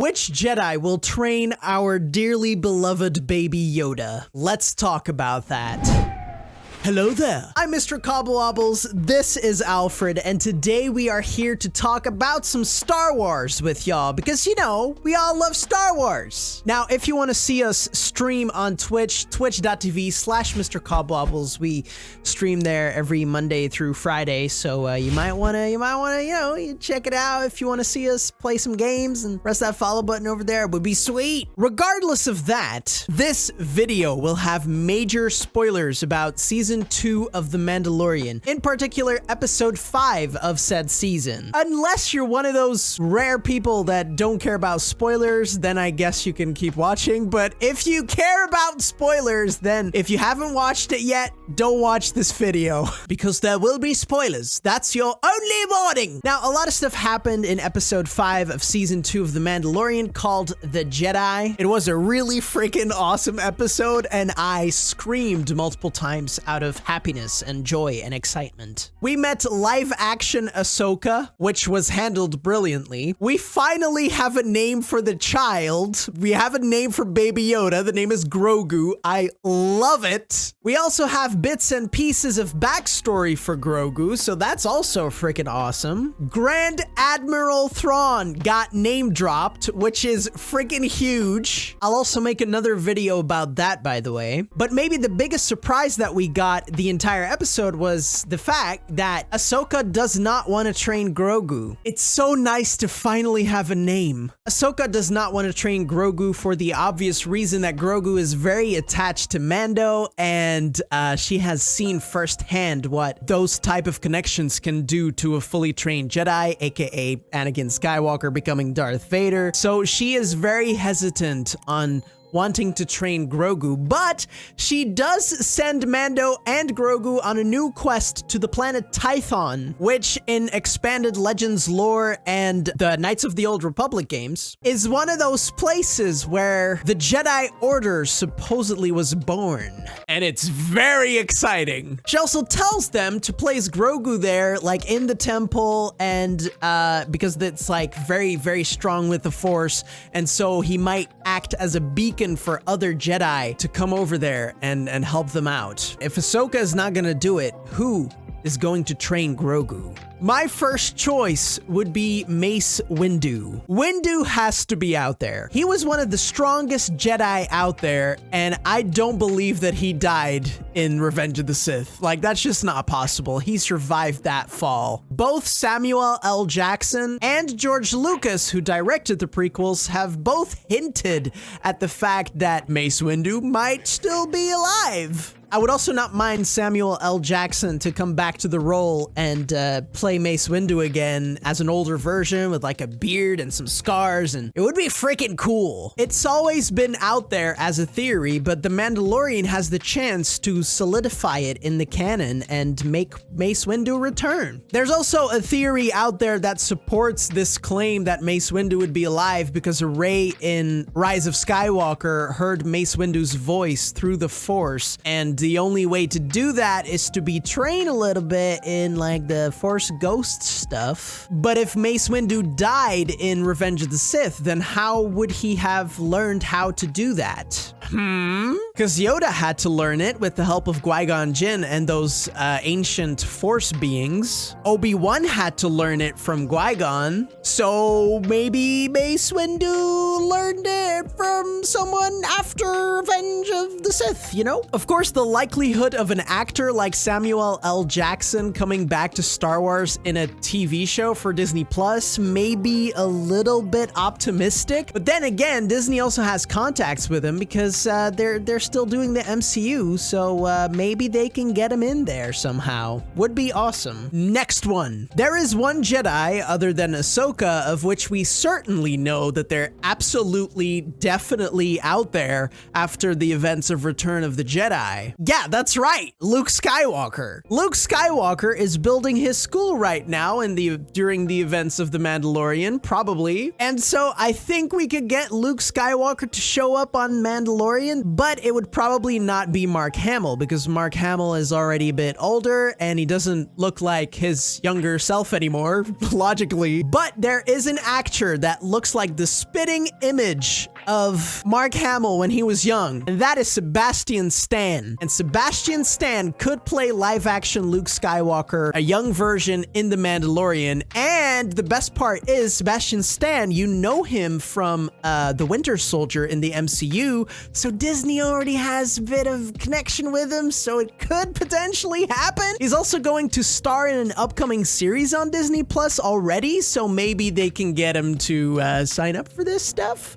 Which Jedi will train our dearly beloved Baby Yoda? Let's talk about that. Hello there. I'm Mr. Cobblewobbles, this is Alfred, and today we are here to talk about some Star Wars with y'all, because you know, we all love Star Wars. Now, if you want to see us stream on Twitch, twitch.tv/Mr. Cobblewobbles, we stream there every Monday through Friday, so you might wanna, you know, you check it out if you want to see us play some games, and press that follow button over there, it would be sweet. Regardless of that, this video will have major spoilers about Season 2 of The Mandalorian, in particular Episode 5 of said season. Unless you're one of those rare people that don't care about spoilers, then I guess you can keep watching, but if you care about spoilers, then if you haven't watched it yet, don't watch this video, because there will be spoilers. That's your only warning! Now, a lot of stuff happened in Episode 5 of Season 2 of The Mandalorian called The Jedi. It was a really freaking awesome episode, and I screamed multiple times out of happiness and joy and excitement. We met live-action Ahsoka, which was handled brilliantly. We finally have a name for the child. We have a name for Baby Yoda. The name is Grogu. I love it. We also have bits and pieces of backstory for Grogu, so that's also freaking awesome. Grand Admiral Thrawn got name dropped, which is freaking huge. I'll also make another video about that, by the way. But maybe the biggest surprise that we got the entire episode was the fact that Ahsoka does not want to train Grogu. It's so nice to finally have a name. Ahsoka does not want to train Grogu for the obvious reason that Grogu is very attached to Mando, and she has seen firsthand what those type of connections can do to a fully trained Jedi, aka Anakin Skywalker becoming Darth Vader. So she is very hesitant on wanting to train Grogu, but she does send Mando and Grogu on a new quest to the planet Tython, which in expanded Legends lore and the Knights of the Old Republic games is one of those places where the Jedi Order supposedly was born. And it's very exciting. She also tells them to place Grogu there, like in the temple, and because it's like very, very strong with the Force, and so he might act as a beacon for other Jedi to come over there and help them out. If Ahsoka is not gonna do it, who is going to train Grogu? My first choice would be Mace Windu. Windu has to be out there. He was one of the strongest Jedi out there, and I don't believe that he died in Revenge of the Sith. Like, that's just not possible. He survived that fall. Both Samuel L. Jackson and George Lucas, who directed the prequels, have both hinted at the fact that Mace Windu might still be alive. I would also not mind Samuel L. Jackson to come back to the role and play Mace Windu again as an older version with like a beard and some scars, and it would be freaking cool. It's always been out there as a theory, but The Mandalorian has the chance to solidify it in the canon and make Mace Windu return. There's also a theory out there that supports this claim that Mace Windu would be alive because Rey in Rise of Skywalker heard Mace Windu's voice through the Force, and the only way to do that is to be trained a little bit in like the Force Ghost stuff. But if Mace Windu died in Revenge of the Sith, then how would he have learned how to do that? Because Yoda had to learn it with the help of Qui-Gon Jinn and those ancient Force beings. Obi-Wan had to learn it from Qui-Gon. So maybe Mace Windu learned it from someone after Revenge of the Sith, you know? Of course, the likelihood of an actor like Samuel L. Jackson coming back to Star Wars in a TV show for Disney Plus may be a little bit optimistic. But then again, Disney also has contacts with him because they're still doing the MCU, so maybe they can get him in there somehow. Would be awesome. Next one. There is one Jedi other than Ahsoka of which we certainly know that they're absolutely, definitely out there after the events of Return of the Jedi. Yeah, that's right. Luke Skywalker. Luke Skywalker is building his school right now during the events of The Mandalorian, probably. And so I think we could get Luke Skywalker to show up on Mandalorian Mandalorian, but it would probably not be Mark Hamill because Mark Hamill is already a bit older and he doesn't look like his younger self anymore, logically. But there is an actor that looks like the spitting image of Mark Hamill when he was young, and that is Sebastian Stan. And Sebastian Stan could play live-action Luke Skywalker, a young version in The Mandalorian. And the best part is Sebastian Stan, you know him from The Winter Soldier in the MCU, so Disney already has a bit of connection with him, so it could potentially happen. He's also going to star in an upcoming series on Disney Plus already, so maybe they can get him to sign up for this stuff.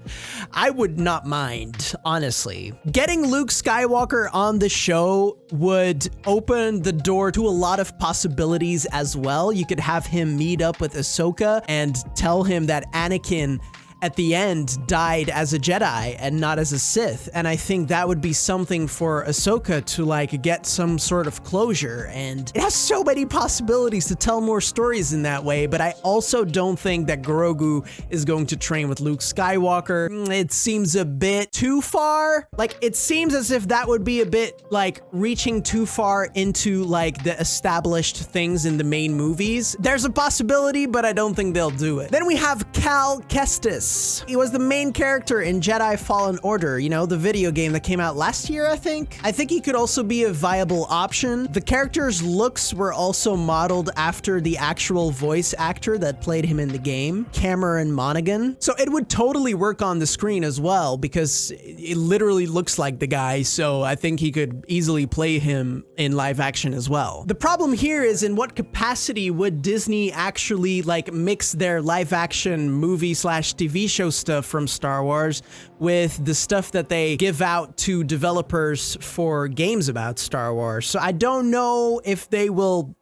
I would not mind, honestly. Getting Luke Skywalker on the show would open the door to a lot of possibilities as well. You could have him meet up with Ahsoka and tell him that Anakin at the end died as a Jedi and not as a Sith. And I think that would be something for Ahsoka to like get some sort of closure. And it has so many possibilities to tell more stories in that way. But I also don't think that Grogu is going to train with Luke Skywalker. It seems a bit too far. Like, it seems as if that would be a bit like reaching too far into like the established things in the main movies. There's a possibility, but I don't think they'll do it. Then we have Cal Kestis. He was the main character in Jedi Fallen Order, you know, the video game that came out last year, I think. I think he could also be a viable option. The character's looks were also modeled after the actual voice actor that played him in the game, Cameron Monaghan. So it would totally work on the screen as well because it literally looks like the guy, so I think he could easily play him in live action as well. The problem here is in what capacity would Disney actually like mix their live action movie slash TV show stuff from Star Wars with the stuff that they give out to developers for games about Star Wars. So I don't know if they will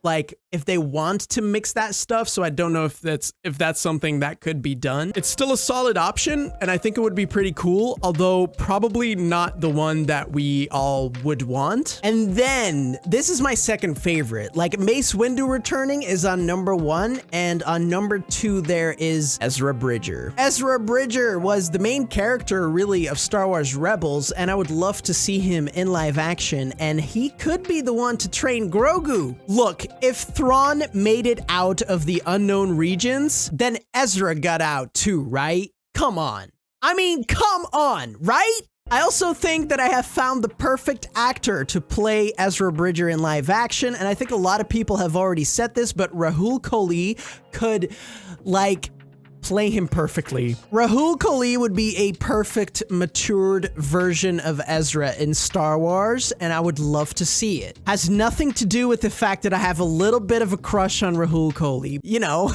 if they want to mix that stuff. So I don't know if that's something that could be done. It's still a solid option and I think it would be pretty cool, although probably not the one that we all would want. And then this is my second favorite. Like, Mace Windu returning is on number 1, and on number 2 there is Ezra Bridger. Ezra Bridger was the main character really of Star Wars Rebels, and I would love to see him in live action, and he could be the one to train Grogu. Look, if Thrawn made it out of the unknown regions, then Ezra got out too, right? Come on. I mean, come on, right? I also think that I have found the perfect actor to play Ezra Bridger in live action, and I think a lot of people have already said this, but Rahul Kohli could, like, play him perfectly. Rahul Kohli would be a perfect matured version of Ezra in Star Wars, and I would love to see it. Has nothing to do with the fact that I have a little bit of a crush on Rahul Kohli, you know.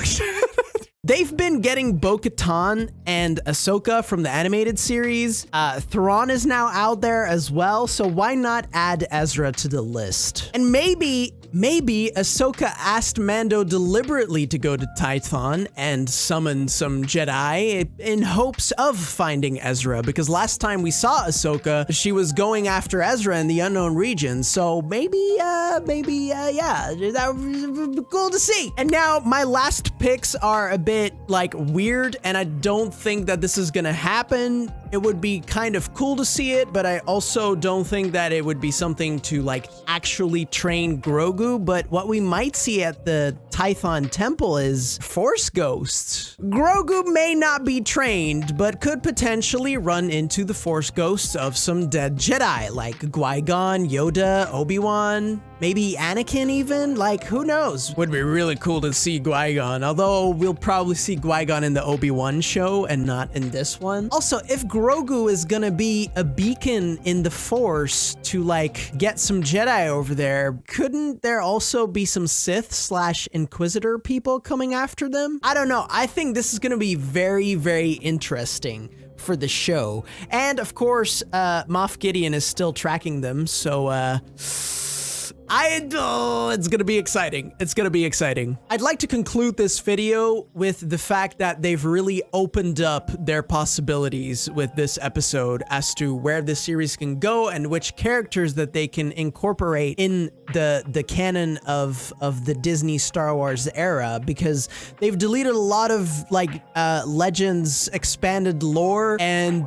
They've been getting Bo-Katan and Ahsoka from the animated series. Thrawn is now out there as well, so why not add Ezra to the list? And maybe Ahsoka asked Mando deliberately to go to Tython and summon some Jedi in hopes of finding Ezra, because last time we saw Ahsoka, she was going after Ezra in the unknown regions. So maybe, yeah, that would be cool to see. And now my last picks are a bit like weird, and I don't think that this is gonna happen. It would be kind of cool to see it, but I also don't think that it would be something to like actually train Grogu. But what we might see at the Tython temple is Force ghosts. Grogu may not be trained, but could potentially run into the Force ghosts of some dead Jedi, like Qui-Gon, Yoda, Obi-Wan, maybe Anakin even. Like, who knows? Would be really cool to see Qui-Gon, although we'll probably see Qui-Gon in the Obi-Wan show and not in this one. Also, if Grogu is gonna be a beacon in the Force to like get some Jedi over there, couldn't there also be some Sith slash Inquisitor people coming after them? I don't know. I think this is gonna be very, very interesting for the show. And of course, Moff Gideon is still tracking them, so It's gonna be exciting. It's gonna be exciting. I'd like to conclude this video with the fact that they've really opened up their possibilities with this episode as to where this series can go and which characters that they can incorporate in the canon of the Disney Star Wars era, because they've deleted a lot of like Legends expanded lore, and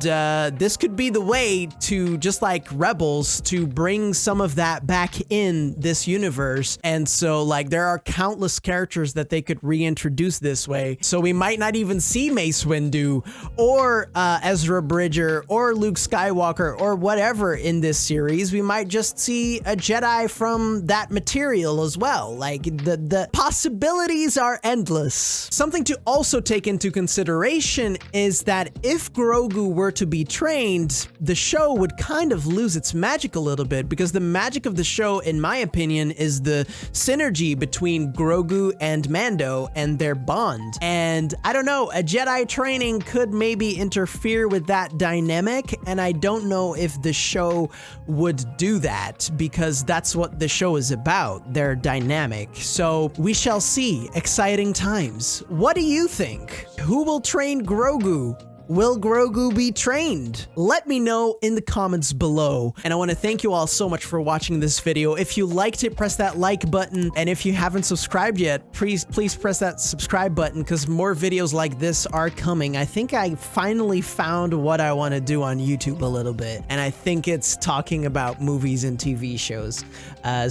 this could be the way to, just like Rebels, to bring some of that back in this universe. And so like there are countless characters that they could reintroduce this way. So we might not even see Mace Windu or Ezra Bridger or Luke Skywalker or whatever in this series. We might just see a Jedi from that material as well. Like the possibilities are endless. Something to also take into consideration is that if Grogu were to be trained, the show would kind of lose its magic a little bit, because the magic of the show, in my opinion, is the synergy between Grogu and Mando and their bond. And I don't know, a Jedi training could maybe interfere with that dynamic, and I don't know if the show would do that, because that's what the show is about, their dynamic. So we shall see. Exciting times. What do you think? Who will train Grogu? Will Grogu be trained? Let me know in the comments below. And I want to thank you all so much for watching this video. If you liked it, press that like button. And if you haven't subscribed yet, please press that subscribe button, because more videos like this are coming. I think I finally found what I want to do on YouTube a little bit. And I think it's talking about movies and TV shows.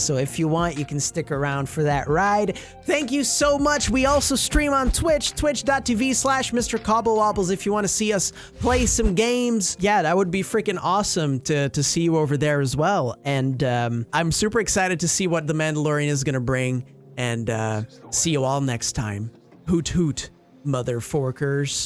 So if you want, you can stick around for that ride. Thank you so much. We also stream on Twitch, twitch.tv/Mr. Cobblewobbles, if you want to see us play some games. Yeah, that would be freaking awesome to see you over there as well. And I'm super excited to see what The Mandalorian is gonna bring, and see you all next time. Hoot hoot, mother forkers.